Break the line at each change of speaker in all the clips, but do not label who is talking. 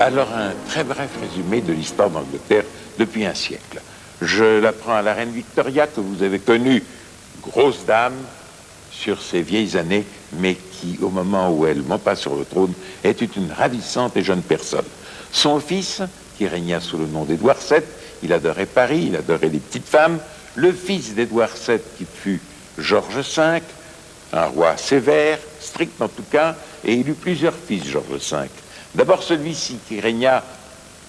Alors, un très bref résumé de l'histoire d'Angleterre depuis un siècle. Je l'apprends à la reine Victoria, que vous avez connue, grosse dame, sur ses vieilles années, mais qui, au moment où elle monta sur le trône, était une ravissante et jeune personne. Son fils, qui régna sous le nom d'Édouard VII, il adorait Paris, il adorait les petites femmes. Le fils d'Édouard VII, qui fut Georges V, un roi sévère, strict en tout cas, et il eut plusieurs fils, Georges V. D'abord celui-ci, qui régna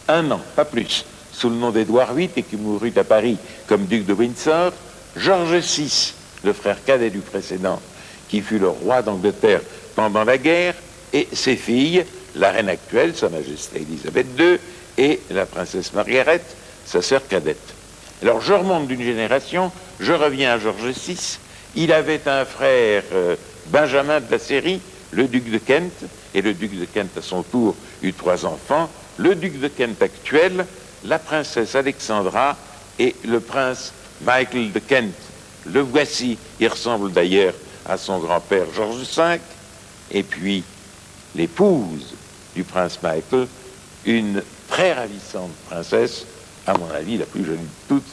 1 an, pas plus, sous le nom d'Édouard VIII et qui mourut à Paris comme duc de Windsor. Georges VI, le frère cadet du précédent, qui fut le roi d'Angleterre pendant la guerre, et ses filles, la reine actuelle, Sa Majesté Élisabeth II, et la princesse Margaret, sa sœur cadette. Alors je remonte d'une génération, je reviens à Georges VI. Il avait un frère, Benjamin de la série, le duc de Kent, et le duc de Kent à son tour eut 3 enfants, le duc de Kent actuel, la princesse Alexandra et le prince Michael de Kent. Le voici, il ressemble d'ailleurs à son grand-père Georges V, et puis l'épouse du prince Michael, une très ravissante princesse, à mon avis la plus jolie de toutes,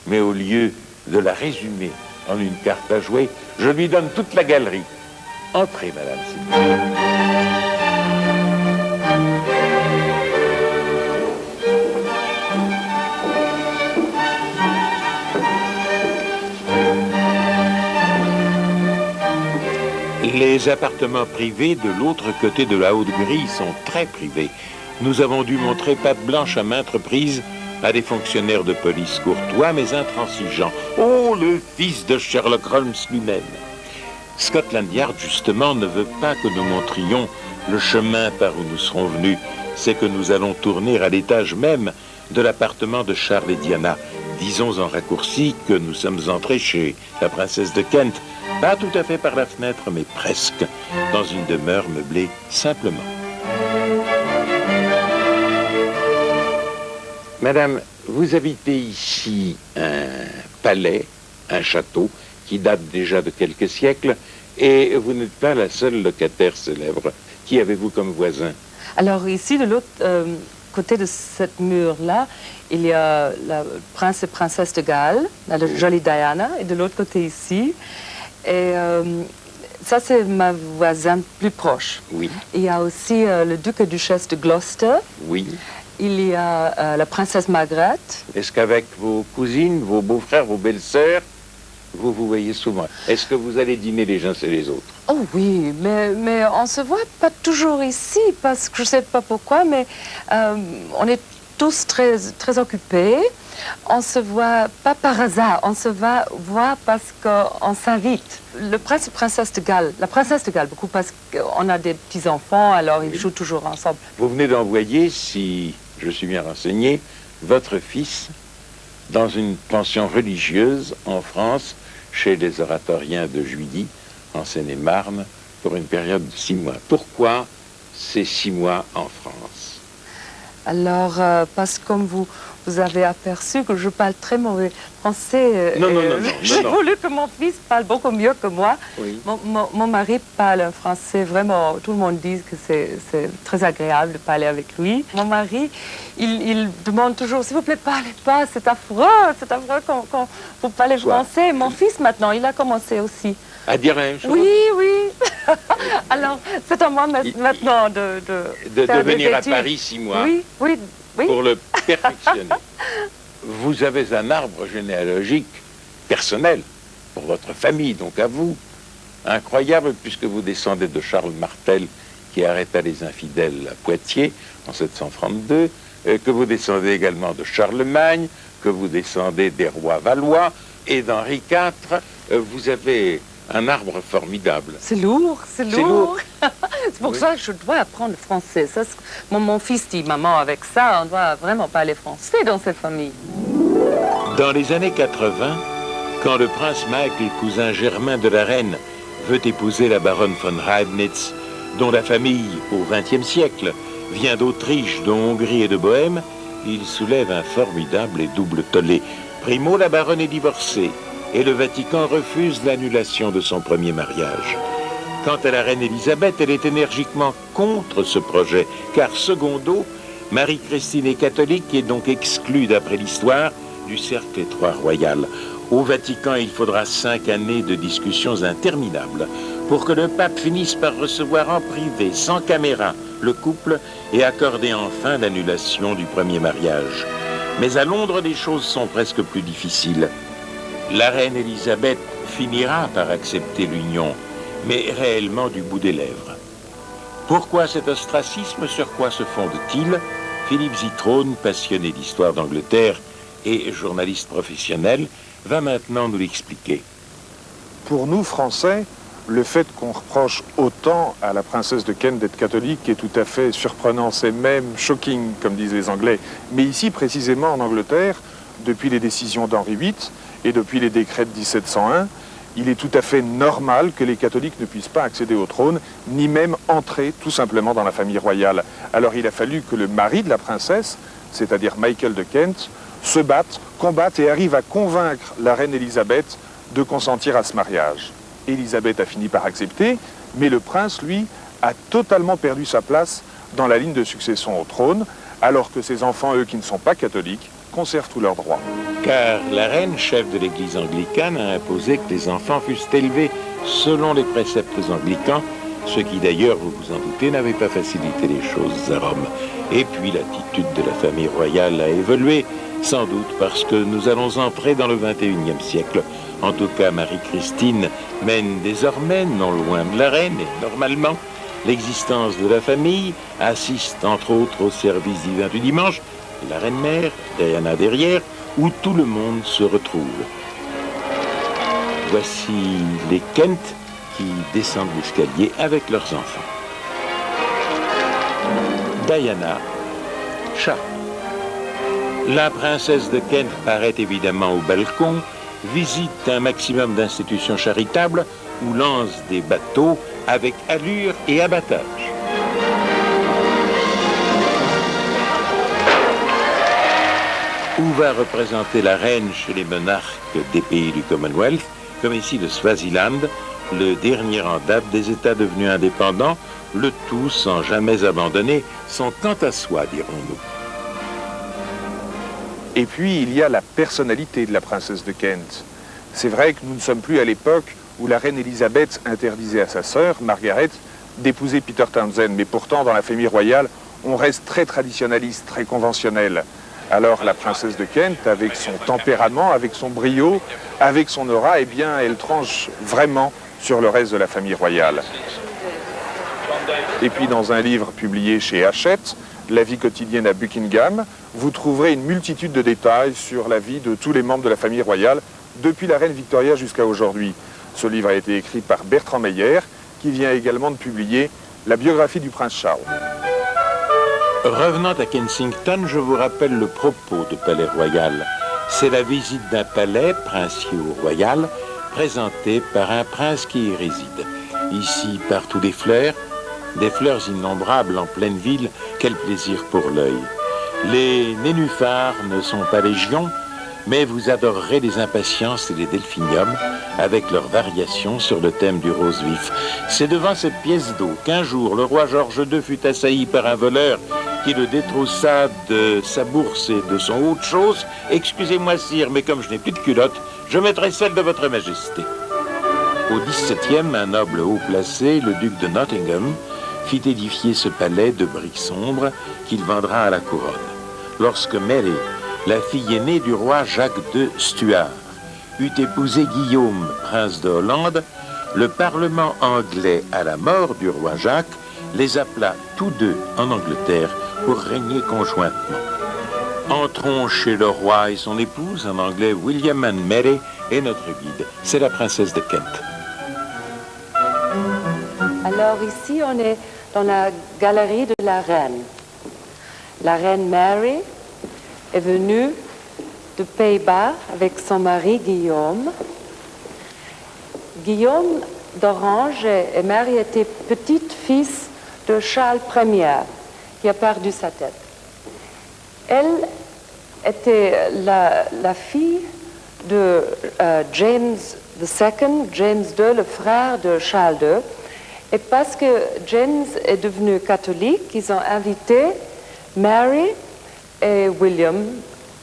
mais au lieu de la résumer en une carte à jouer, je lui donne toute la galerie. Entrez, madame, s'il vous plaît. Les appartements privés de l'autre côté de la haute grille sont très privés. Nous avons dû montrer patte blanche à maintes reprises à des fonctionnaires de police courtois mais intransigeants. Oh, le fils de Sherlock Holmes lui-même. Scotland Yard, justement, ne veut pas que nous montrions le chemin par où nous serons venus. C'est que nous allons tourner à l'étage même de l'appartement de Charles et Diana. Disons en raccourci que nous sommes entrés chez la princesse de Kent, pas tout à fait par la fenêtre, mais presque, dans une demeure meublée simplement. Madame, vous habitez ici un palais, un château, qui date déjà de quelques siècles, et vous n'êtes pas la seule locataire célèbre. Qui avez-vous comme voisin?
Alors ici, de l'autre côté de cette mur-là, il y a la prince et princesse de Galles, la jolie Diana, et de l'autre côté ici. Et ça, c'est ma voisine plus proche.
Oui.
Il y a aussi le duc et duchesse de Gloucester.
Oui.
Il y a la princesse Margaret.
Est-ce qu'avec vos cousines, vos beaux-frères, vos belles-sœurs, vous vous voyez souvent? Est-ce que vous allez dîner les uns chez les autres?
Oh oui, mais on se voit pas toujours ici, parce que je sais pas pourquoi, mais on est tous très occupés. On se voit pas par hasard, on se va voir parce qu'on s'invite. Le prince et princesse de Galles, la princesse de Galles, beaucoup parce qu'on a des petits-enfants, alors ils jouent toujours ensemble.
Vous venez d'envoyer, si je suis bien renseigné, votre fils dans une pension religieuse en France, chez les oratoriens de Juilly, en Seine-et-Marne, pour une période de 6 mois. Pourquoi ces 6 mois en France?
Alors, parce que comme vous avez aperçu que je parle très mauvais français,
Non.
j'ai voulu que mon fils parle beaucoup mieux que moi.
Oui.
Mon mari parle un français vraiment, tout le monde dit que c'est très agréable de parler avec lui. Mon mari, il demande toujours, s'il vous plaît, parlez pas, c'est affreux quand vous parlez français. Mon fils maintenant, il a commencé aussi.
À dire la même chose?
Oui. Alors, c'est à moi maintenant de
venir à Paris 6 mois.
Oui.
Pour le perfectionner. Vous avez un arbre généalogique personnel pour votre famille, donc à vous. Incroyable, puisque vous descendez de Charles Martel, qui arrêta les infidèles à Poitiers en 732, que vous descendez également de Charlemagne, que vous descendez des rois valois, et d'Henri IV. Vous avez un arbre formidable.
C'est lourd. C'est pour ça que je dois apprendre le français. Ça, mon fils dit, maman, avec ça, on doit vraiment parler français dans cette famille.
Dans les années 80, quand le prince Michael, cousin germain de la reine, veut épouser la baronne von Reibnitz, dont la famille, au XXe siècle, vient d'Autriche, de Hongrie et de Bohême, il soulève un formidable et double tollé. Primo, la baronne est divorcée, et le Vatican refuse l'annulation de son premier mariage. Quant à la reine Élisabeth, elle est énergiquement contre ce projet, car secondo, Marie-Christine est catholique et donc exclue, d'après l'histoire, du cercle étroit royal. Au Vatican, il faudra 5 années de discussions interminables pour que le pape finisse par recevoir en privé, sans caméra, le couple et accorder enfin l'annulation du premier mariage. Mais à Londres, les choses sont presque plus difficiles. La reine Élisabeth finira par accepter l'union, mais réellement du bout des lèvres. Pourquoi cet ostracisme? Sur quoi se fonde-t-il? Philippe Zitrone, passionné d'histoire d'Angleterre et journaliste professionnel, va maintenant nous l'expliquer.
Pour nous, Français, le fait qu'on reproche autant à la princesse de Kent d'être catholique est tout à fait surprenant, c'est même shocking, comme disent les Anglais. Mais ici, précisément en Angleterre, depuis les décisions d'Henri VIII et depuis les décrets de 1701, il est tout à fait normal que les catholiques ne puissent pas accéder au trône, ni même entrer tout simplement dans la famille royale. Alors il a fallu que le mari de la princesse, c'est-à-dire Michael de Kent, se batte, combatte et arrive à convaincre la reine Élisabeth de consentir à ce mariage. Élisabeth a fini par accepter, mais le prince, lui, a totalement perdu sa place dans la ligne de succession au trône, alors que ses enfants, eux qui ne sont pas catholiques, conservent tous leurs droits.
Car la reine, chef de l'église anglicane, a imposé que les enfants fussent élevés selon les préceptes anglicans, ce qui d'ailleurs, vous vous en doutez, n'avait pas facilité les choses à Rome. Et puis l'attitude de la famille royale a évolué, sans doute parce que nous allons entrer dans le XXIe siècle. En tout cas, Marie-Christine mène désormais, non loin de la reine, et normalement, l'existence de la famille, assiste entre autres au service divin du dimanche, la reine-mère, Diana derrière, où tout le monde se retrouve. Voici les Kent qui descendent l'escalier avec leurs enfants. Diana, chat. La princesse de Kent paraît évidemment au balcon, visite un maximum d'institutions charitables ou lance des bateaux avec allure et abattage. Où va représenter la reine chez les monarques des pays du Commonwealth, comme ici le Swaziland, le dernier en date des États devenus indépendants, le tout sans jamais abandonner son quant à soi, dirons-nous.
Et puis, il y a la personnalité de la princesse de Kent. C'est vrai que nous ne sommes plus à l'époque où la reine Élisabeth interdisait à sa sœur, Margaret, d'épouser Peter Townsend. Mais pourtant, dans la famille royale, on reste très traditionnaliste, très conventionnel. Alors, la princesse de Kent, avec son tempérament, avec son brio, avec son aura, eh bien, elle tranche vraiment sur le reste de la famille royale. Et puis, dans un livre publié chez Hachette, La vie quotidienne à Buckingham, vous trouverez une multitude de détails sur la vie de tous les membres de la famille royale, depuis la reine Victoria jusqu'à aujourd'hui. Ce livre a été écrit par Bertrand Meyer, qui vient également de publier la biographie du prince Charles.
Revenant à Kensington, je vous rappelle le propos de Palais Royal. C'est la visite d'un palais, princier ou royal, présenté par un prince qui y réside. Ici, partout des fleurs innombrables en pleine ville, quel plaisir pour l'œil. Les nénuphars ne sont pas légion, mais vous adorerez les impatiences et les delphiniums avec leurs variations sur le thème du rose vif. C'est devant cette pièce d'eau qu'un jour le roi George II fut assailli par un voleur qui le détroussa de sa bourse et de son haut de chose. Excusez-moi, sire, mais comme je n'ai plus de culotte, je mettrai celle de votre majesté. Au XVIIe, un noble haut placé, le duc de Nottingham, fit édifier ce palais de briques sombres qu'il vendra à la couronne. Lorsque Mary, la fille aînée du roi Jacques II Stuart, eut épousé Guillaume, prince de Hollande, le Parlement anglais, à la mort du roi Jacques, les appela tous deux en Angleterre pour régner conjointement. Entrons chez le roi et son épouse, en anglais William and Mary, et notre guide, c'est la princesse de Kent.
Alors ici, on est dans la galerie de la reine. La reine Mary est venue de Pays-Bas avec son mari Guillaume. Guillaume d'Orange et Mary étaient petite-fils de Charles Ier, qui a perdu sa tête. Elle était la fille de James II, James II, le frère de Charles II. Et parce que James est devenu catholique, ils ont invité Mary et William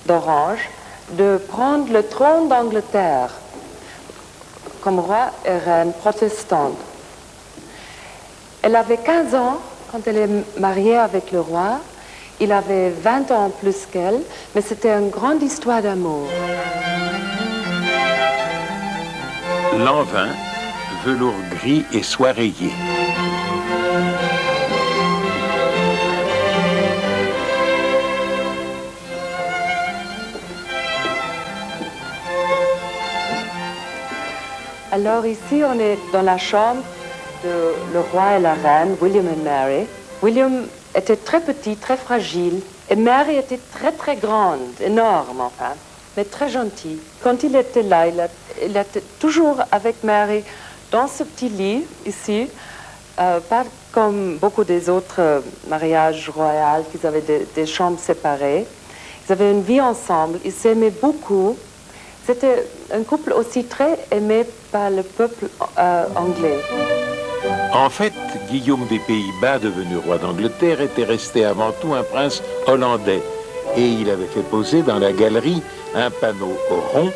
d'Orange de prendre le trône d'Angleterre comme roi et reine protestante. Elle avait 15 ans quand elle est mariée avec le roi. Il avait 20 ans plus qu'elle, mais c'était une grande histoire d'amour.
L'an 20, velours gris et soie rayée.
Alors ici, on est dans la chambre de le roi et la reine, William et Mary. William était très petit, très fragile, et Mary était très très grande, énorme enfin, mais très gentille. Quand il était là, il était toujours avec Mary dans ce petit lit ici, pas comme beaucoup des autres mariages royaux, qu'ils avaient des chambres séparées. Ils avaient une vie ensemble, ils s'aimaient beaucoup. C'était un couple aussi très aimé par le peuple anglais.
En fait, Guillaume des Pays-Bas, devenu roi d'Angleterre, était resté avant tout un prince hollandais. Et il avait fait poser dans la galerie un panneau rond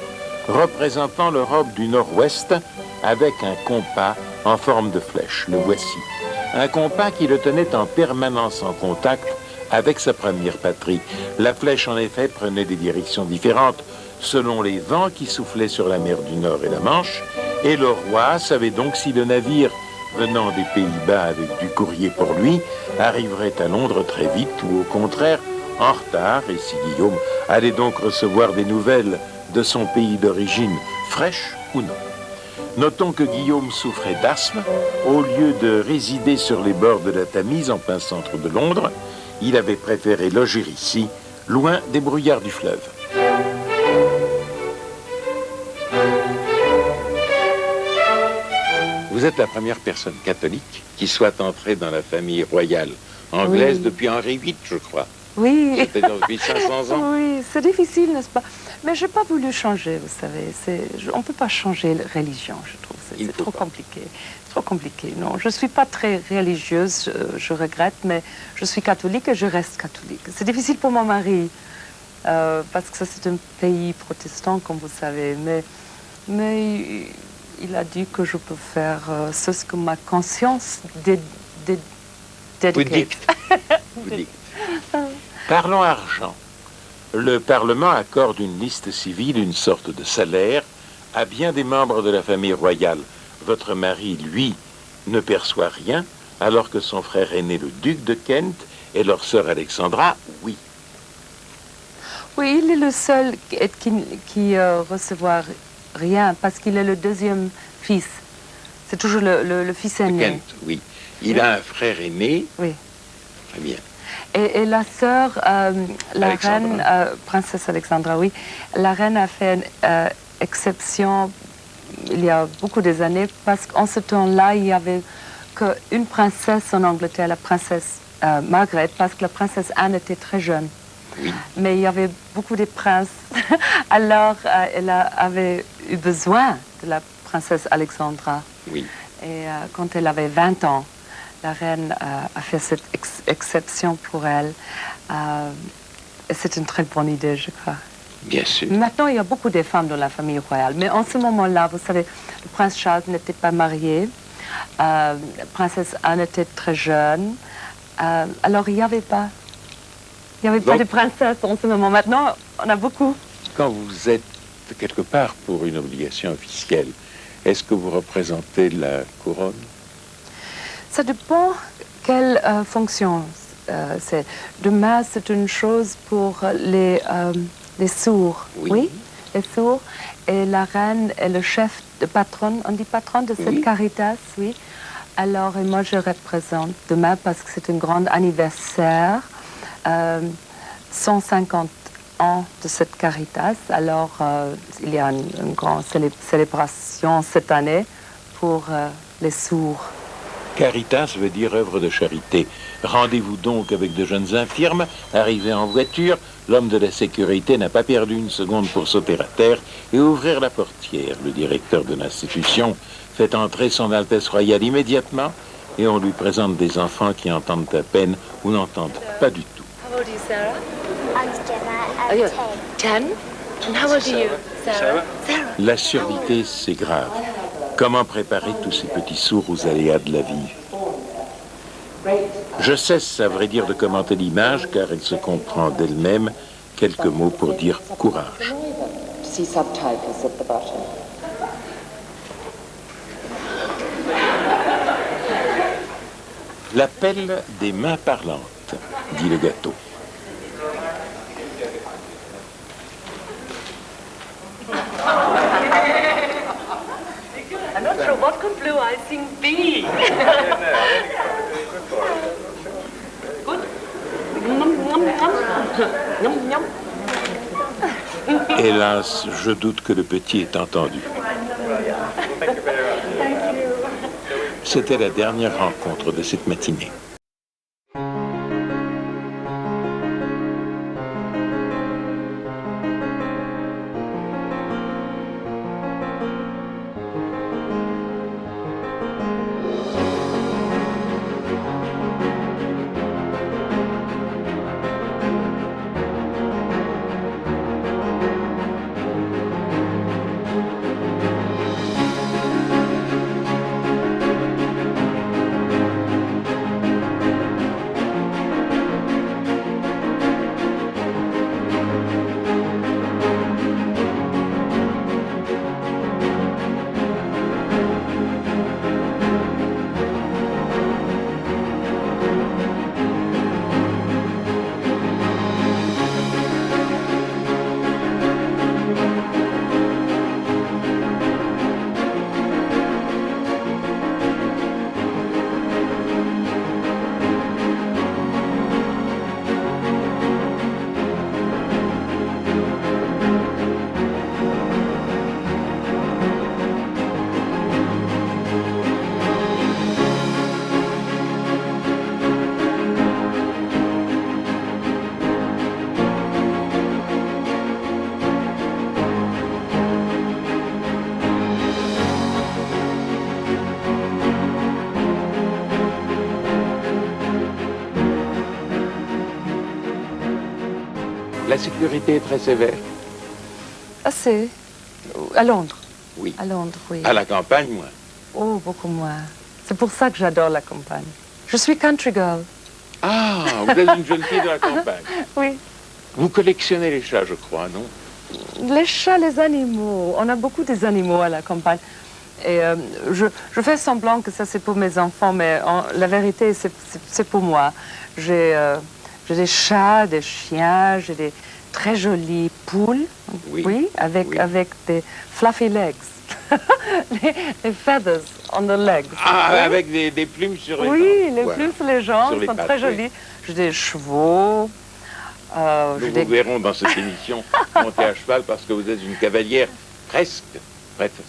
représentant l'Europe du Nord-Ouest avec un compas en forme de flèche. Le voici. Un compas qui le tenait en permanence en contact avec sa première patrie. La flèche, en effet, prenait des directions différentes selon les vents qui soufflaient sur la mer du Nord et la Manche, et le roi savait donc si le navire venant des Pays-Bas avec du courrier pour lui arriverait à Londres très vite ou au contraire en retard, et si Guillaume allait donc recevoir des nouvelles de son pays d'origine, fraîches ou non. Notons que Guillaume souffrait d'asthme. Au lieu de résider sur les bords de la Tamise en plein centre de Londres, il avait préféré loger ici, loin des brouillards du fleuve. Vous êtes la première personne catholique qui soit entrée dans la famille royale anglaise depuis Henri VIII, je crois.
Oui.
C'était depuis 500 ans.
Oui, c'est difficile, n'est-ce pas? Mais je n'ai pas voulu changer, vous savez. On ne peut pas changer la religion, je trouve. C'est trop compliqué. Trop compliqué, non. Je ne suis pas très religieuse, je regrette, mais je suis catholique et je reste catholique. C'est difficile pour mon mari, parce que ça, c'est un pays protestant, comme vous savez. Mais il a dit que je peux faire ce que ma conscience
Vous dicte. Vous dicte. Parlons argent. Le Parlement accorde une liste civile, une sorte de salaire, à bien des membres de la famille royale. Votre mari, lui, ne perçoit rien, alors que son frère aîné, le duc de Kent, et leur sœur Alexandra, oui.
Oui, il est le seul qui recevra rien, parce qu'il est le deuxième fils. C'est toujours le fils aîné.
Kent, oui. Il a un frère aîné.
Oui.
Très bien.
Et la sœur, la
Alexandra.
reine, princesse Alexandra, oui, la reine a fait une exception il y a beaucoup des années, parce qu'en ce temps-là, il n'y avait qu'une princesse en Angleterre, la princesse Margaret, parce que la princesse Anne était très jeune.
Oui.
Mais il y avait beaucoup de princes. Alors, elle avait eu besoin de la princesse Alexandra.
Oui.
Et quand elle avait 20 ans, la reine a fait cette exception pour elle. Et c'est une très bonne idée, je crois.
Bien sûr.
Maintenant, il y a beaucoup de femmes dans la famille royale. Mais en ce moment-là, vous savez, le prince Charles n'était pas marié. La princesse Anne était très jeune. Alors, il n'y avait pas. Il n'y avait pas de princesse en ce moment. Maintenant, on a beaucoup.
Quand vous êtes quelque part pour une obligation officielle, est-ce que vous représentez la couronne?
Ça dépend quelle fonction c'est. Demain, c'est une chose pour les sourds.
Oui.
Les sourds. Et la reine est le chef de patronne, on dit patronne de cette Caritas, oui. Alors, et moi, je représente demain parce que c'est un grand anniversaire. 150 ans de cette Caritas. Alors, il y a une grande célébration cette année pour les sourds.
Caritas veut dire œuvre de charité. Rendez-vous donc avec de jeunes infirmes, arrivés en voiture. L'homme de la sécurité n'a pas perdu une seconde pour sauter à terre et ouvrir la portière. Le directeur de l'institution fait entrer son Altesse Royale immédiatement et on lui présente des enfants qui entendent à peine ou n'entendent pas du tout.
old are you, Sarah?
I'm Gemma.
Are you
I'm 10.
10? And how old are you, Sarah? Sarah.
La surdité, c'est grave. Comment préparer tous ces petits sourds aux aléas de la vie? Je cesse, à vrai dire, de commenter l'image, car elle se comprend d'elle-même. Quelques mots pour dire courage.
See subtitles at the bottom.
L'appel des mains parlantes, dit le gâteau.
I'm not sure what could blue icing be. Good. Yum, yum.
Hélas, je doute que le petit ait entendu. C'était la dernière rencontre de cette matinée. La sécurité est très sévère.
Assez. À Londres.
Oui.
À Londres, oui.
À la campagne, moins.
Oh, beaucoup moins. C'est pour ça que j'adore la campagne. Je suis country girl.
Ah, vous êtes une jeune fille de la campagne.
Oui.
Vous collectionnez les chats, je crois, non?
Les chats, les animaux. On a beaucoup des animaux à la campagne. Et je fais semblant que ça c'est pour mes enfants, mais la vérité c'est pour moi. J'ai des chats, des chiens, j'ai des très jolies poules, oui, avec des fluffy legs, les feathers on the legs.
Ah,
oui.
avec des plumes sur les jambes.
Oui, les
Voilà.
plumes sur les jambes
Sur les
sont
pattes,
très
oui.
jolies. J'ai des chevaux.
Nous vous verrons dans cette émission monter à cheval parce que vous êtes une cavalière presque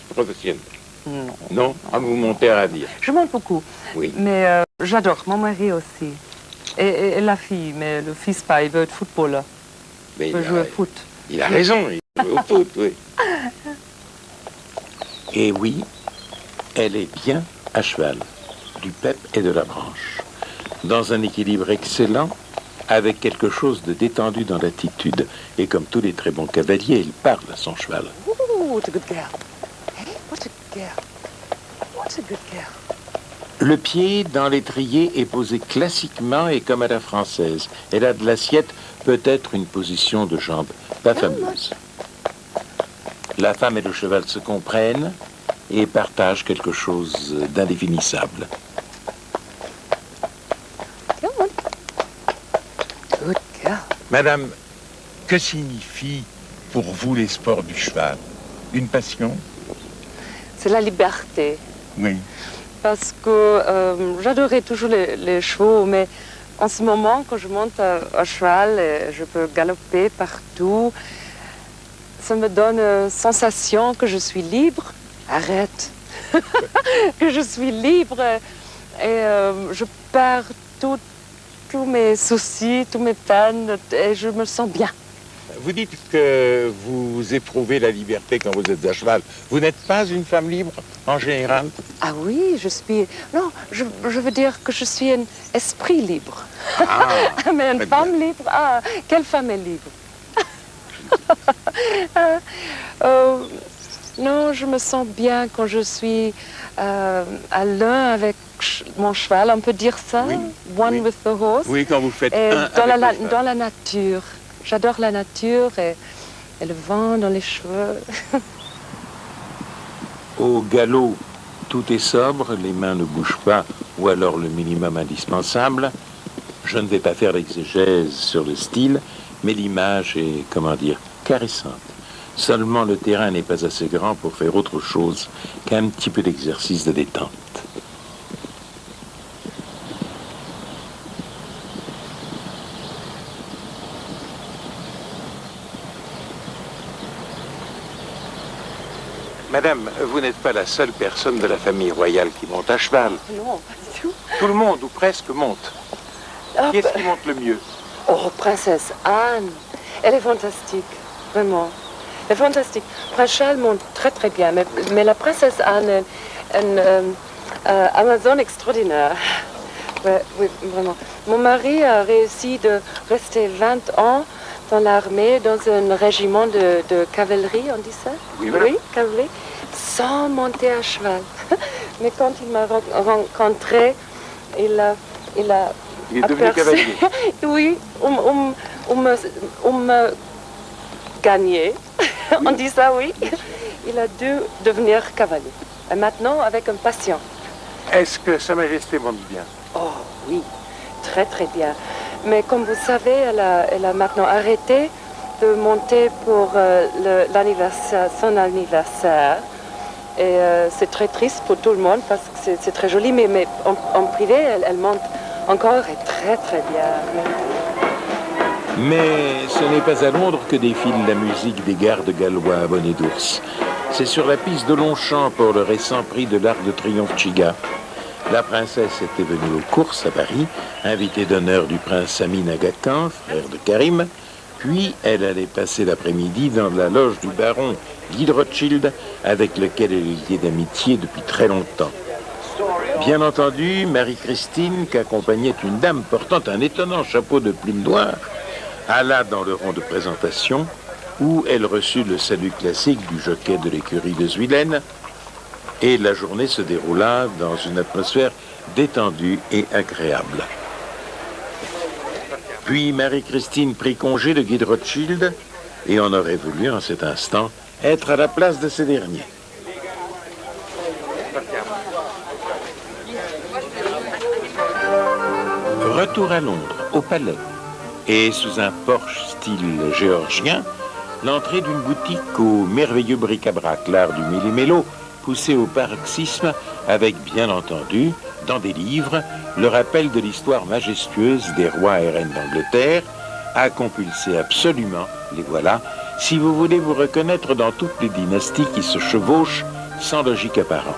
professionnelle.
Non.
Non? Ah, vous montez à ravir.
Je monte beaucoup,
Oui.
mais j'adore. Mon mari aussi. Et la fille, mais le fils pas, il veut être footballeur.
Mais
Il veut jouer au foot.
il a raison, il joue au foot, oui. Et oui, elle est bien à cheval, du pep et de la branche, dans un équilibre excellent, avec quelque chose de détendu dans l'attitude. Et comme tous les très bons cavaliers, il parle à son cheval.
Ooh, what a good girl. Hey, what a girl. What a good girl.
Le pied dans l'étrier est posé classiquement et comme à la française. Elle a de l'assiette, peut-être une position de jambe pas fameuse. La femme et le cheval se comprennent et partagent quelque chose d'indéfinissable.
Come on. Good girl.
Madame, que signifie pour vous les sports du cheval? Une passion?
C'est la liberté.
Oui.
Parce que j'adorais toujours les chevaux, mais en ce moment, quand je monte à cheval, et je peux galoper partout, ça me donne une sensation que je suis libre. Arrête. Que je suis libre et je perds tous mes soucis, tous mes peines et je me sens bien.
vous dites que vous éprouvez la liberté quand vous êtes à cheval. Vous n'êtes pas une femme libre, en général?
Ah oui, je suis... Non, je veux dire que je suis un esprit libre.
Ah,
mais une
très
femme
bien.
libre, ah, quelle femme est libre? Non, je me sens bien quand je suis à l'un avec mon cheval, on peut dire ça?
Oui,
One
oui.
with the horse.
Oui, quand vous faites
Et
un
dans,
avec le cheval.
dans la nature. J'adore la nature et le vent dans les cheveux.
Au galop, tout est sobre, les mains ne bougent pas, ou alors le minimum indispensable. Je ne vais pas faire l'exégèse sur le style, mais l'image est, comment dire, caressante. Seulement le terrain n'est pas assez grand pour faire autre chose qu'un petit peu d'exercice de détente. Madame, vous n'êtes pas la seule personne de la famille royale qui monte à cheval.
Non, pas du tout.
Tout le monde, ou presque, monte.
Ah,
Qui est-ce qui monte le mieux?
oh, princesse Anne, elle est fantastique, vraiment. Elle est fantastique. Prince Charles monte très très bien, mais la princesse Anne est une Amazone extraordinaire. Ouais, oui, vraiment. Mon mari a réussi de rester 20 ans dans l'armée, dans un régiment de cavalerie, on dit ça?
Oui, voilà.
Oui, cavalerie, sans monter à cheval. Mais quand il m'a rencontré, il a
Il est devenu
aperçu-
cavalier.
Oui, on me gagnait. On dit ça, oui. Il a dû devenir cavalier. Et maintenant, avec un patient.
Est-ce que Sa Majesté monte bien?
Oh oui, très très bien. Mais comme vous savez, elle a maintenant arrêté de monter pour l'anniversaire, son anniversaire. Et c'est très triste pour tout le monde parce que c'est très joli. Mais en privé, elle monte encore et très très bien.
Mais ce n'est pas à Londres que défile la musique des gardes gallois à bonnet d'ours. C'est sur la piste de Longchamp pour le récent prix de l'Arc de Triomphe Chiga. La princesse était venue aux courses à Paris, invitée d'honneur du prince Amin Aga Khan, frère de Karim. Puis elle allait passer l'après-midi dans la loge du baron Guy de Rothschild, avec lequel elle est liée d'amitié depuis très longtemps. Bien entendu, Marie-Christine, qu'accompagnait une dame portant un étonnant chapeau de plumes noires, alla dans le rond de présentation, où elle reçut le salut classique du jockey de l'écurie de Zuilen, et la journée se déroula dans une atmosphère détendue et agréable. Puis Marie-Christine prit congé de Guy de Rothschild, et on aurait voulu, en cet instant, être à la place de ces derniers. Retour à Londres, au palais, et sous un porche style géorgien, l'entrée d'une boutique au merveilleux bric-à-brac, l'art du millimélo, poussé au paroxysme avec, bien entendu, dans des livres, le rappel de l'histoire majestueuse des rois et reines d'Angleterre, à compulser absolument, les voilà, si vous voulez vous reconnaître dans toutes les dynasties qui se chevauchent sans logique apparente.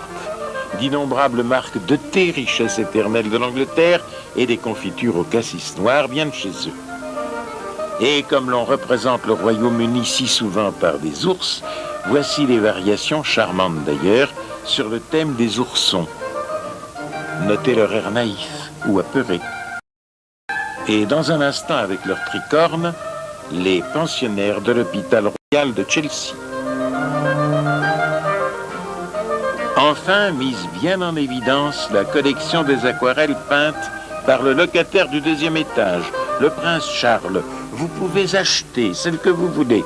D'innombrables marques de thé, richesse éternelle de l'Angleterre, et des confitures au cassis noir viennent chez eux. Et comme l'on représente le Royaume-Uni si souvent par des ours, voici les variations, charmantes d'ailleurs, sur le thème des oursons. Notez leur air naïf ou apeuré. Et dans un instant, avec leur tricorne, les pensionnaires de l'hôpital royal de Chelsea. Enfin, mise bien en évidence, la collection des aquarelles peintes par le locataire du deuxième étage, le prince Charles. Vous pouvez acheter celle que vous voulez.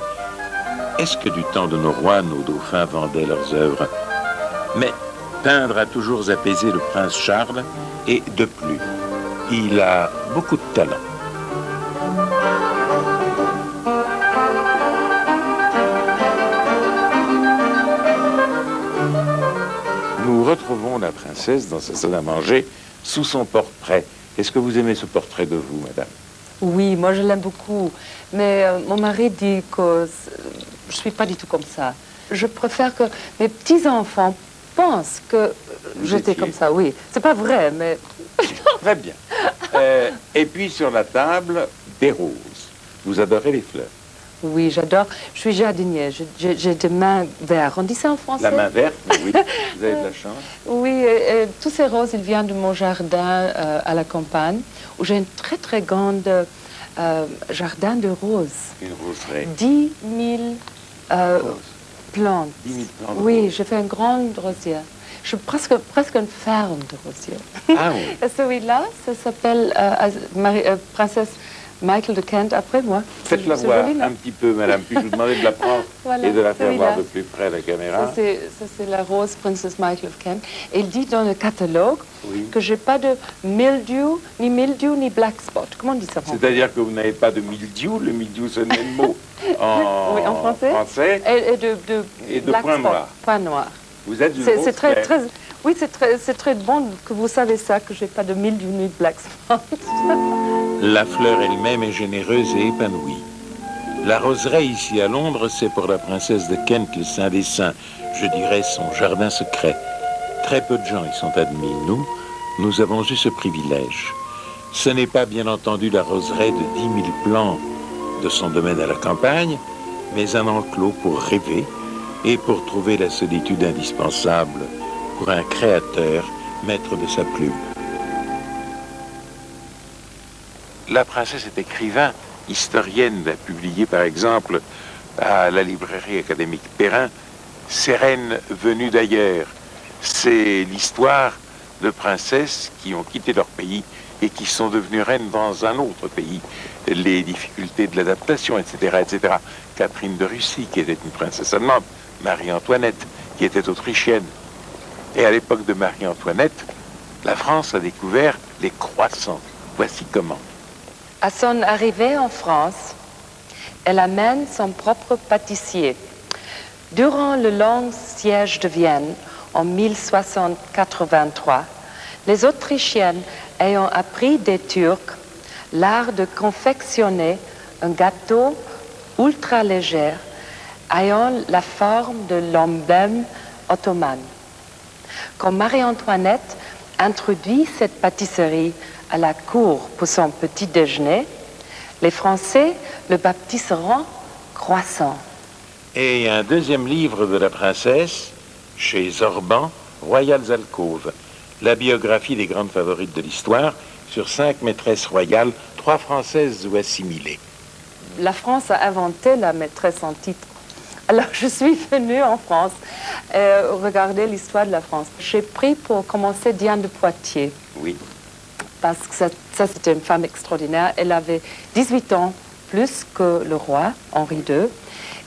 Est-ce que du temps de nos rois, nos dauphins vendaient leurs œuvres? Mais peindre a toujours apaisé le prince Charles, et de plus, il a beaucoup de talent. Nous retrouvons la princesse dans sa salle à manger, sous son portrait. Est-ce que vous aimez ce portrait de vous, madame?
Oui, moi je l'aime beaucoup. Mais mon mari dit que je ne suis pas du tout comme ça. Je préfère que mes petits-enfants pensent que j'étais
étiez.
comme ça, oui. C'est pas vrai, mais...
Très bien. Et puis sur la table, des roses. Vous adorez les fleurs.
Oui, j'adore. Je suis jardinier. J'ai des mains vertes. On dit ça en français?
La main verte, oui, vous avez de la chance.
Oui, tous ces roses, ils viennent de mon jardin à la campagne, où j'ai une très, très grande jardin de roses.
Une roseraie.
10 000 plantes.
10 000 plantes.
Oui, j'ai fait une grande rosière. Je suis presque une ferme de rosières.
Ah oui.
Et celui-là, ça s'appelle Princesse Michael de Kent, après moi.
Faites-la
C'est
voir
joli, non?
un petit peu, madame, puis je vous demandais de la prendre
Voilà,
et de la faire
celui-là.
voir de plus près à la caméra.
Ça, c'est la rose Princess Michael of Kent. Et il dit dans le catalogue
Oui.
que j'ai pas de mildew, ni black spot. Comment on dit ça en français?
C'est-à-dire que vous n'avez pas de mildiou, le mildiou c'est le même mot
Oui, en français. Et
Et de
black
point
spot,
noir.
point noir.
Vous êtes une
C'est
rose
très,
claire.
très, oui, c'est très bon que vous savez ça, que j'ai pas de mildew ni black spot.
La fleur elle-même est généreuse et épanouie. La roseraie ici à Londres, c'est pour la princesse de Kent le saint des saints, je dirais son jardin secret. Très peu de gens y sont admis. Nous avons eu ce privilège. Ce n'est pas bien entendu la roseraie de 10 000 plants de son domaine à la campagne, mais un enclos pour rêver et pour trouver la solitude indispensable pour un créateur, maître de sa plume. La princesse est écrivain, historienne, a publié par exemple à la librairie académique Perrin, Ces reines venues d'ailleurs. C'est l'histoire de princesses qui ont quitté leur pays et qui sont devenues reines dans un autre pays. Les difficultés de l'adaptation, etc., etc. Catherine de Russie, qui était une princesse allemande, Marie-Antoinette, qui était autrichienne. Et à l'époque de Marie-Antoinette, la France a découvert les croissants. Voici comment.
À son arrivée en France, elle amène son propre pâtissier. Durant le long siège de Vienne, en 1683, les Autrichiennes ayant appris des Turcs l'art de confectionner un gâteau ultra léger ayant la forme de l'emblème ottoman. Quand Marie-Antoinette introduit cette pâtisserie à la cour pour son petit déjeuner, les Français le baptiseront croissant.
Et un deuxième livre de la princesse, chez Orban, Royales Alcôves, la biographie des grandes favorites de l'histoire, sur 5 maîtresses royales, 3 françaises ou assimilées.
La France a inventé la maîtresse en titre. Alors je suis venue en France regarder l'histoire de la France. J'ai pris pour commencer Diane de Poitiers.
Oui.
Parce que ça c'était une femme extraordinaire. Elle avait 18 ans plus que le roi, Henri II.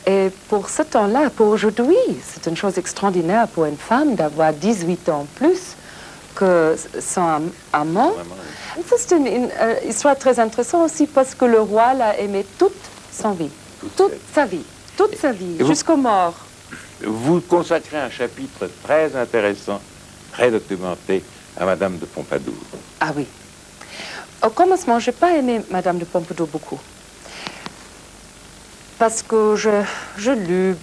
Et pour ce temps-là, pour aujourd'hui, c'est une chose extraordinaire pour une femme d'avoir 18 ans plus que son amant. Ça, c'est une histoire très intéressante aussi parce que le roi l'a aimé toute sa vie. Toute sa vie, jusqu'aux morts.
Vous consacrez un chapitre très intéressant, très documenté à Madame de Pompadour.
Ah oui. Au commencement, je n'ai pas aimé Madame de Pompadour beaucoup. Parce que je lu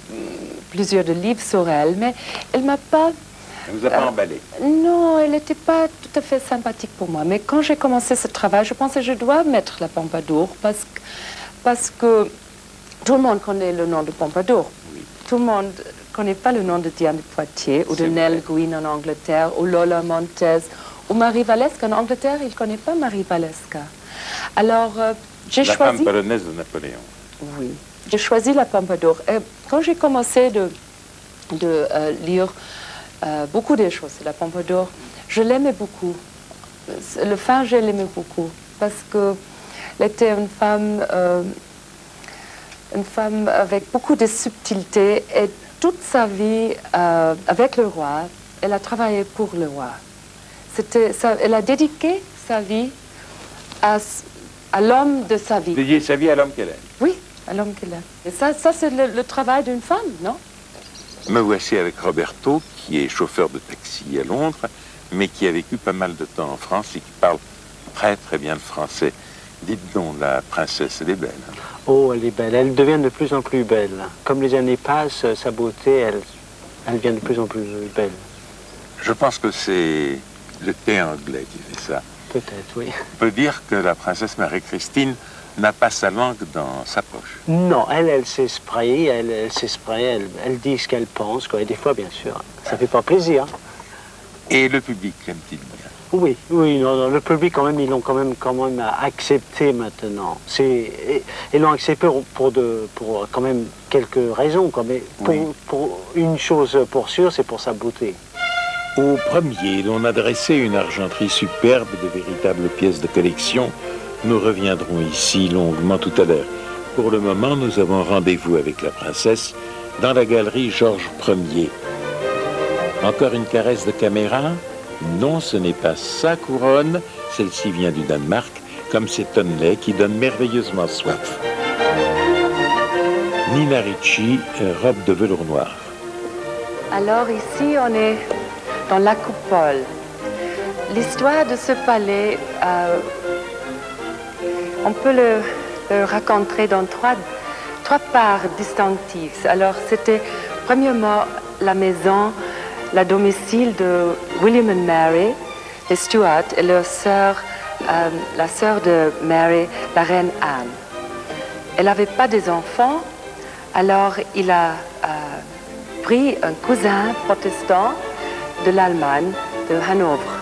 plusieurs de livres sur elle, mais elle m'a pas...
Elle ne vous a pas emballé?
Non, elle n'était pas tout à fait sympathique pour moi. Mais quand j'ai commencé ce travail, je pensais que je dois mettre la Pompadour parce que tout le monde connaît le nom de Pompadour.
Oui.
Tout le monde ne connaît pas le nom de Diane de Poitiers ou de Nell Gwyn en Angleterre ou Lola Montez ou Marie Walewska. En Angleterre, il ne connaît pas Marie Walewska. Alors, j'ai choisi...
La femme polonaise de Napoléon.
Oui, j'ai choisi la Pompadour. Et quand j'ai commencé de lire beaucoup de choses sur la Pompadour, je l'aimais beaucoup. Le fin, je l'aimais beaucoup parce qu'elle était une femme avec beaucoup de subtilité et toute sa vie avec le roi, elle a travaillé pour le roi. Elle a dédié sa vie à l'homme de sa vie.
Dédier sa vie à l'homme qu'elle est.
Oui, à l'homme qu'elle est. Et ça c'est le travail d'une femme, non?
Me voici avec Roberto, qui est chauffeur de taxi à Londres, mais qui a vécu pas mal de temps en France et qui parle très très bien le français. Dites donc, la princesse, elle est belle. Hein?
Oh, elle est belle. Elle devient de plus en plus belle. Comme les années passent, sa beauté, elle devient de plus en plus belle.
Je pense que c'est le thé anglais qui fait ça.
Peut-être, oui.
On peut dire que la princesse Marie-Christine n'a pas sa langue dans sa poche.
Non, elle s'exprime, elle dit ce qu'elle pense, quoi. Et des fois, bien sûr, ça fait pas plaisir.
Et le public aime-t-il bien?
Oui, non, le public, quand même, ils l'ont quand même accepté maintenant. Ils l'ont accepté pour quand même quelques raisons, quoi. Mais pour une chose pour sûre, c'est pour sa beauté.
Au premier, l'on a dressé une argenterie superbe, de véritables pièces de collection. Nous reviendrons ici longuement tout à l'heure. Pour le moment, nous avons rendez-vous avec la princesse dans la galerie Georges Ier. Encore une caresse de caméra? Non, ce n'est pas sa couronne. Celle-ci vient du Danemark, comme cet onnelet qui donne merveilleusement soif. Nina Ricci, robe de velours noir.
Alors ici, on est dans la coupole. L'histoire de ce palais, on peut le raconter dans trois parts distinctives. Alors c'était premièrement la maison, la domicile de William et Mary, les Stuart, et leur sœur, la sœur de Mary, la reine Anne. Elle n'avait pas des enfants, alors il a pris un cousin protestant de l'Allemagne, de Hanovre.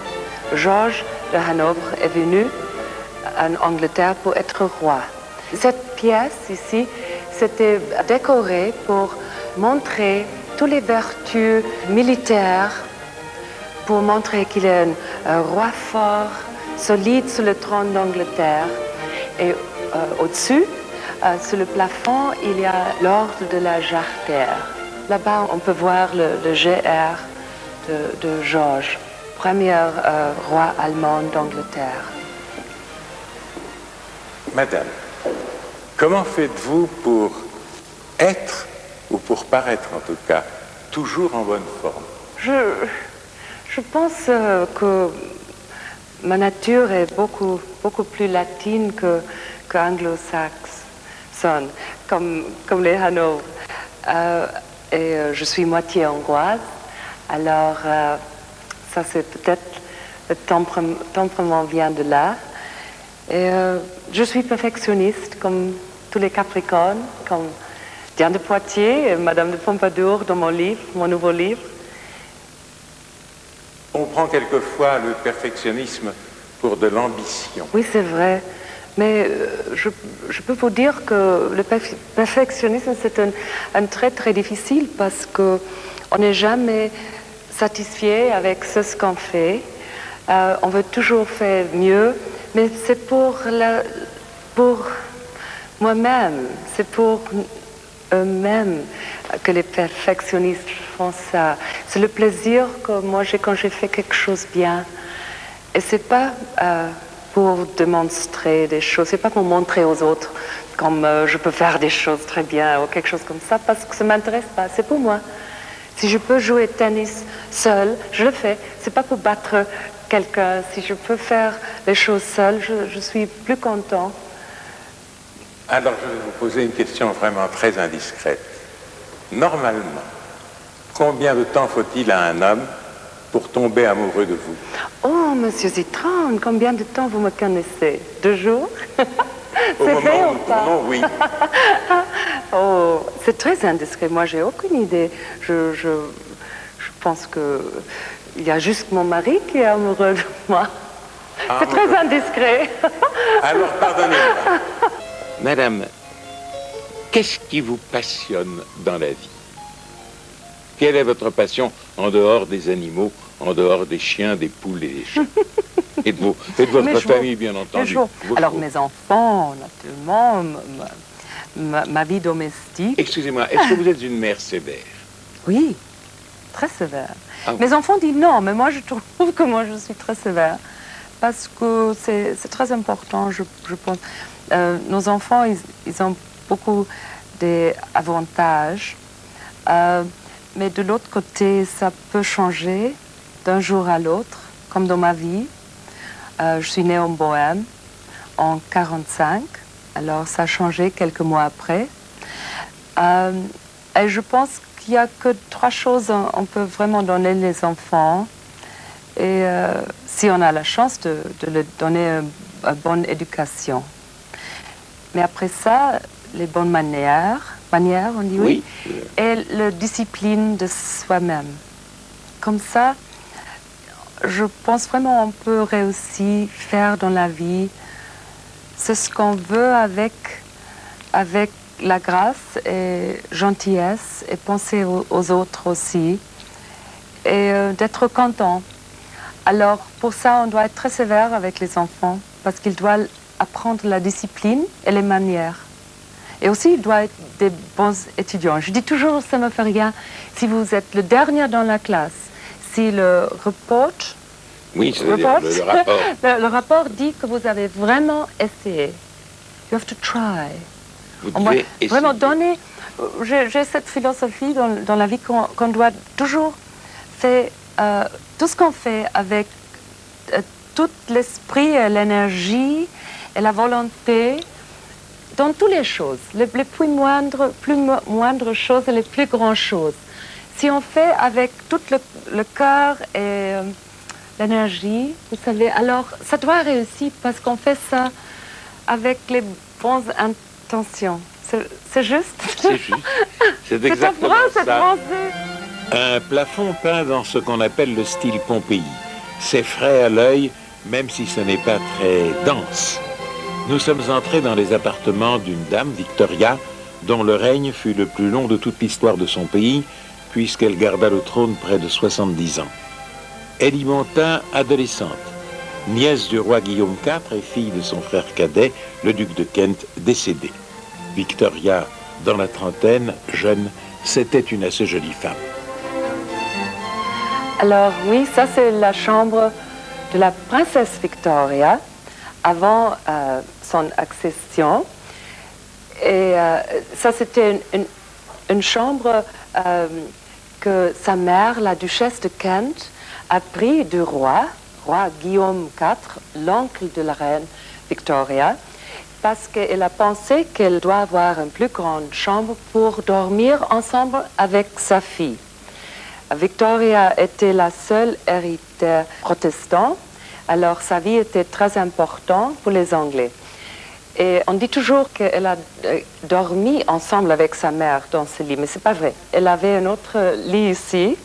Georges de Hanovre est venu en Angleterre pour être roi. Cette pièce ici, c'était décorée pour montrer toutes les vertus militaires, pour montrer qu'il est un roi fort, solide sur le trône d'Angleterre. Et au-dessus, sur le plafond, il y a l'ordre de la Jarretière. Là-bas, on peut voir le GR de Georges, premier roi allemand d'Angleterre.
Madame, comment faites-vous pour être, ou pour paraître en tout cas, toujours en bonne forme?
Je pense que ma nature est beaucoup plus latine qu'anglo-saxonne, comme les Hanovre. Et je suis moitié hongroise, alors ça c'est peut-être le tempérament vient de là. Et je suis perfectionniste comme tous les Capricornes, comme Diane de Poitiers et Madame de Pompadour dans mon nouveau livre.
On prend quelquefois le perfectionnisme pour de l'ambition.
Oui, c'est vrai. Mais je peux vous dire que le perfectionnisme, c'est un trait très difficile parce qu'on n'est jamais satisfait avec ce qu'on fait. On veut toujours faire mieux, mais c'est pour moi-même, c'est pour eux-mêmes que les perfectionnistes font ça. C'est le plaisir que moi j'ai quand j'ai fait quelque chose bien. Et c'est pas pour démontrer des choses, c'est pas pour montrer aux autres comme je peux faire des choses très bien ou quelque chose comme ça, parce que ça m'intéresse pas, c'est pour moi. Si je peux jouer tennis seul, je le fais. C'est pas pour battre quelqu'un. Si je peux faire les choses seul, je suis plus content.
Alors je vais vous poser une question vraiment très indiscrète. Normalement, combien de temps faut-il à un homme pour tomber amoureux de vous?
Oh, monsieur Zitron, combien de temps vous me connaissez? 2 jours?
Au
C'est
moment
vrai
où
ou
nous
pas?
tournons, oui.
Oh, c'est très indiscret. Moi, j'ai aucune idée. Je pense que il y a juste mon mari qui est amoureux de moi.
Ah,
c'est très indiscret.
Alors, pardonnez-moi. Madame, qu'est-ce qui vous passionne dans la vie? Quelle est votre passion en dehors des animaux, en dehors des chiens, des poules et des chats? Et de votre famille, bien entendu.
Alors, mes enfants, naturellement, ma vie domestique.
Excusez-moi, est-ce que vous êtes une mère sévère?
Oui, très sévère.
Ah oui.
Mes enfants disent non, mais moi, je trouve que moi, je suis très sévère. Parce que c'est très important, je pense. Nos enfants, ils ont beaucoup d'avantages. Mais de l'autre côté, ça peut changer d'un jour à l'autre, comme dans ma vie. Je suis née en Bohême en 1945, alors ça a changé quelques mois après. Et je pense qu'il n'y a que 3 choses on peut vraiment donner les enfants. Et si on a la chance de leur donner une bonne éducation. Mais après ça, les bonnes manières, on dit oui, et la discipline de soi-même. Comme ça, je pense vraiment qu'on peut réussir, faire dans la vie, c'est ce qu'on veut avec la grâce et gentillesse et penser aux autres aussi et d'être content. Alors pour ça, on doit être très sévère avec les enfants parce qu'ils doivent apprendre la discipline et les manières. Et aussi, ils doivent être des bons étudiants. Je dis toujours, ça ne me fait rien si vous êtes le dernier dans la classe. Si le rapport,
Oui, c'est-à-dire le rapport.
le rapport dit que vous avez vraiment essayé. You have to try.
Vous
On doit
devez essayer.
vraiment donner. J'ai cette philosophie dans la vie qu'on doit toujours faire tout ce qu'on fait avec tout l'esprit et l'énergie et la volonté dans toutes les choses, les plus moindres choses et les plus grandes choses. Si on fait avec tout le cœur et l'énergie, vous savez, alors ça doit réussir parce qu'on fait ça avec les bonnes intentions. C'est juste?
C'est juste. C'est exactement
c'est
ça.
français.
Un plafond peint dans ce qu'on appelle le style Pompéi. C'est frais à l'œil, même si ce n'est pas très dense. Nous sommes entrés dans les appartements d'une dame, Victoria, dont le règne fut le plus long de toute l'histoire de son pays, puisqu'elle garda le trône près de 70 ans. Elle y monta adolescente, nièce du roi Guillaume IV et fille de son frère cadet, le duc de Kent, décédé. Victoria, dans la trentaine, jeune, c'était une assez jolie femme.
Alors oui, ça c'est la chambre de la princesse Victoria avant son accession. Et ça c'était une chambre que sa mère, la duchesse de Kent, a pris du roi Guillaume IV, l'oncle de la reine Victoria, parce qu'elle a pensé qu'elle doit avoir une plus grande chambre pour dormir ensemble avec sa fille. Victoria était la seule héritière protestante, alors sa vie était très importante pour les Anglais. Et on dit toujours qu'elle a dormi ensemble avec sa mère dans ce lit, mais c'est pas vrai. Elle avait un autre lit ici.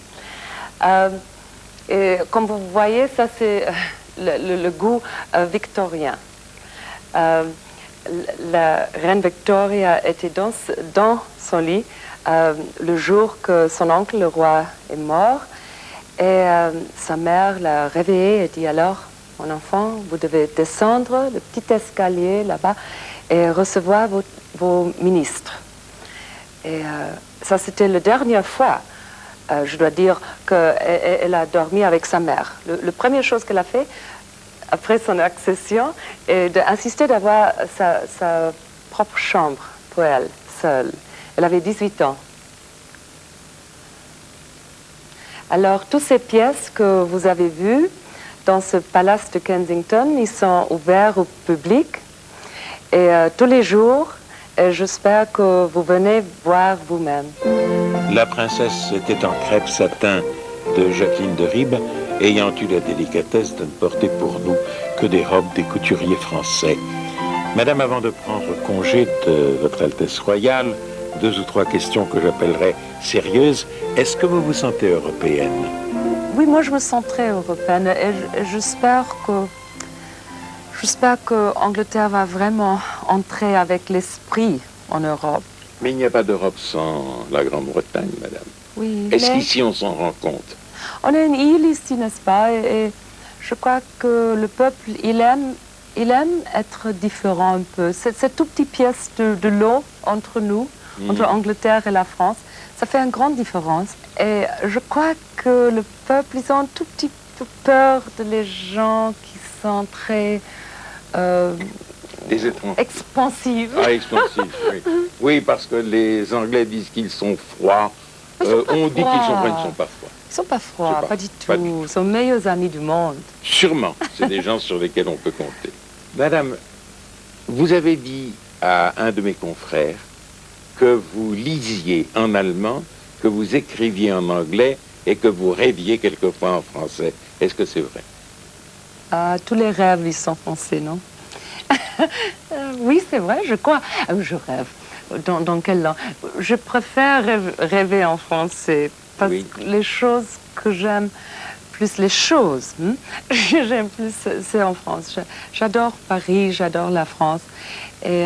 Et comme vous voyez, ça c'est le goût victorien. La reine Victoria était dans son lit le jour que son oncle, le roi, est mort. Et sa mère l'a réveillée et dit alors, mon enfant, vous devez descendre le petit escalier là-bas et recevoir vos ministres. Et ça, c'était la dernière fois, je dois dire, qu'elle a dormi avec sa mère. La première chose qu'elle a fait, après son accession, est d'insister d'avoir sa propre chambre pour elle, seule. Elle avait 18 ans. Alors, toutes ces pièces que vous avez vues dans ce palace de Kensington, ils sont ouverts au public. Et tous les jours, j'espère que vous venez voir vous-même.
La princesse était en crêpe satin de Jacqueline de Ribes, ayant eu la délicatesse de ne porter pour nous que des robes des couturiers français. Madame, avant de prendre congé de votre Altesse royale, 2 ou 3 questions que j'appellerais sérieuses. Est-ce que vous vous sentez européenne?
Oui, moi je me sens très européenne et j'espère que Angleterre va vraiment entrer avec l'esprit en Europe.
Mais il n'y a pas d'Europe sans la Grande-Bretagne, madame.
Oui,
Est-ce
mais
qu'ici on s'en rend compte?
on est une île ici, n'est-ce pas? Et je crois que le peuple, il aime être différent un peu. Cette toute petite pièce de l'eau entre nous, entre l'Angleterre et la France, ça fait une grande différence. Et je crois que le peuple, ils ont un tout petit peu peur de les gens qui sont très
Des étrangers.
expansifs.
Ah, expansifs, oui. Oui, parce que les Anglais disent qu'ils sont froids. On dit qu'ils sont froids, ils ne sont pas froids.
Ils ne sont pas froids,
pas-
pas du
pas
tout.
du
Ils sont les meilleurs amis du monde.
Sûrement, c'est des gens sur lesquels on peut compter. Madame, vous avez dit à un de mes confrères que vous lisiez en allemand, que vous écriviez en anglais et que vous rêviez quelquefois en français. Est-ce que c'est vrai?
Tous les rêves, ils sont français, non? Oui, c'est vrai, je crois. Je rêve. Dans quelle langue? Je préfère rêver en français parce que les choses que j'aime plus, j'aime plus, c'est en France. J'adore Paris, j'adore la France. Et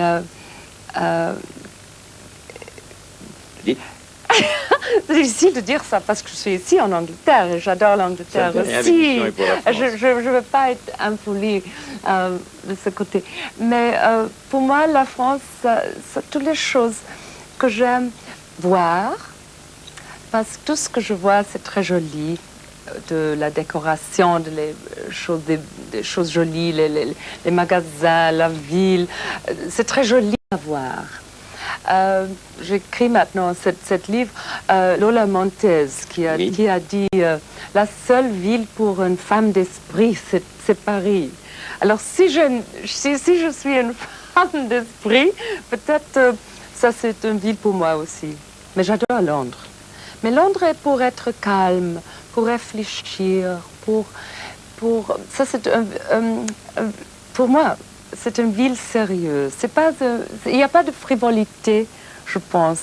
c'est difficile de dire ça parce que je suis ici en Angleterre et j'adore l'Angleterre aussi. Je ne veux pas être impolie de ce côté. Mais pour moi, la France, c'est toutes les choses que j'aime voir parce que tout ce que je vois, c'est très joli. De la décoration, des choses jolies, les magasins, la ville. C'est très joli à voir. J'écris maintenant cette livre, Lola Montez, qui a dit la seule ville pour une femme d'esprit, c'est Paris. Alors si je suis une femme d'esprit, peut-être ça c'est une ville pour moi aussi. Mais j'adore Londres. Mais Londres est pour être calme, pour réfléchir, ça c'est pour moi. C'est une ville sérieuse. Il n'y a pas de frivolité, je pense,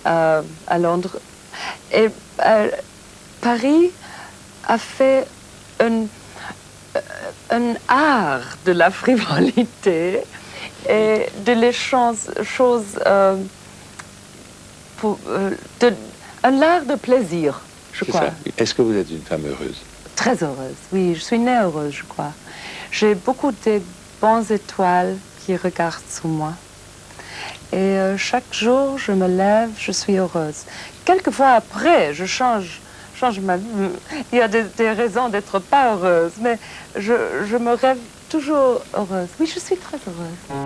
à Londres. Et Paris a fait un art de la frivolité et de les choses un art de plaisir, je crois.
Ça. Est-ce que vous êtes une femme heureuse?
Très heureuse, oui. Je suis née heureuse, je crois. J'ai beaucoup de bonnes étoiles qui regardent sur moi. Et chaque jour, je me lève, je suis heureuse. Quelquefois après, je change ma vie. Il y a des raisons d'être pas heureuse, mais je me rêve toujours heureuse. Oui, je suis très heureuse.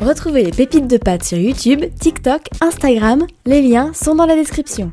Retrouvez les pépites de pâtes sur YouTube, TikTok, Instagram. Les liens sont dans la description.